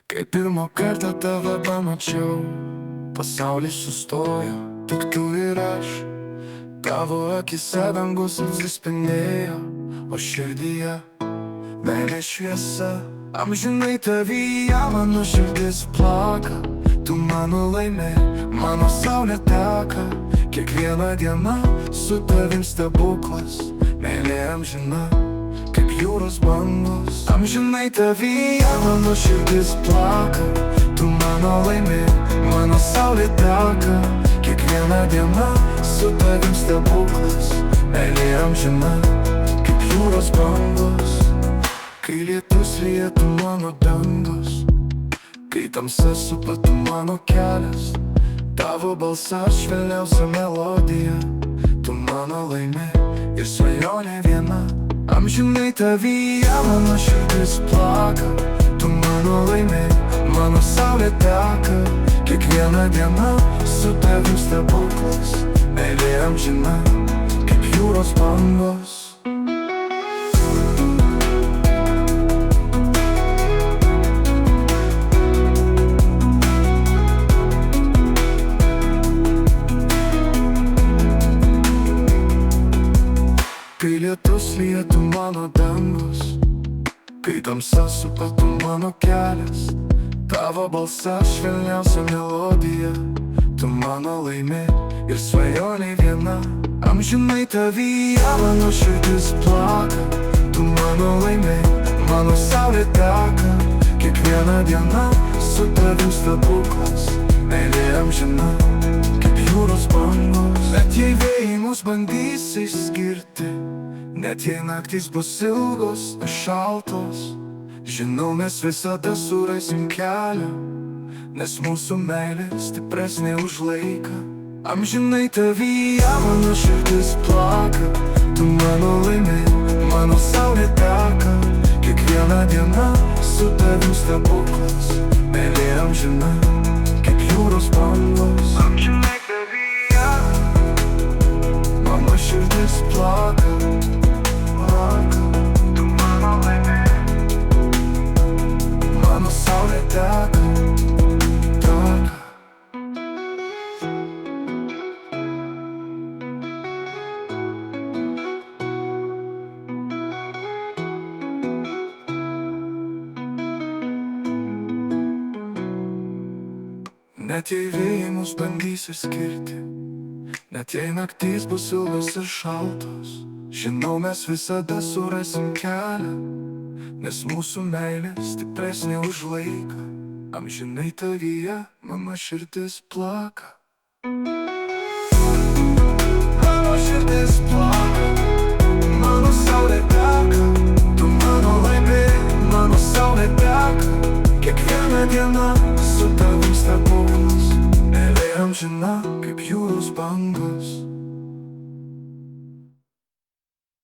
Kai pirmą kartą tave pamačiau, pasaulis sustojo, tik tu ir aš. Tavo akise dangus atsispindėjo, o širdyje meilės šviesa. Amžinai tavyje mano širdis plaka, tu mano laimė, mano saulė teka. Kiekviena diena su tavim stebuklas, meilė amžina kaip jūros bangos. Amžinai tavyje mano širdis plaka, tu mano laimė, mano saulė teka. Kiekviena diena su tavim stebuklas, meilė amžina kaip jūros bangos. Kai lietus lietų mano dangus, kai tamsa supa tu mano kelias, tavo balsas švelniausia melodija, tu mano laimė ir svajonė viena. Amžinai tavyje mano širdis plaka, tu mano laimė, mano saulė teka. Kiekviena diena su tavim stebuklas, meilė amžina kaip jūros bangos. Kai lietus lietų mano dangus, kai tamsa supa tu mano kelias, tavo balsas švelniausia melodija, tu mano laimė ir svajonė viena. Amžinai tavyje mano širdis plaka, tu mano laimė, mano saulė teka. Kiekviena diena su tavim stebuklas, meilė amžina kaip jūros bangos. Bet jei vėjai mus bandys išskirti, net jei naktys bus ilgos ir šaltos, žinau mes visada surasim kelią, nes mūsų meilė stipresnė už laiką. Amžinai tavyje mano širdis plaka, tu mano laimė, mano saulė teka. Kiekviena diena su tavim stebuklas, meilė amžina kaip jūros bangos. Amžinai tavyje mano širdis plaka, tu mano laimė, mano saulė teka. Net jei vėjai mus bandys išskirti, net jei naktys bus ilgos ir šaltos, žinau mes visada surasim kelią, nes mūsų meilė stipresnė už laiką. Amžinai tavyje mano širdis plaka, mano širdis plaka, mano saulė teka. Tu mano laimė, mano saulė teka. Kiekviena diena su tavim stebuklas, meilė amžina kaip jūros bangos.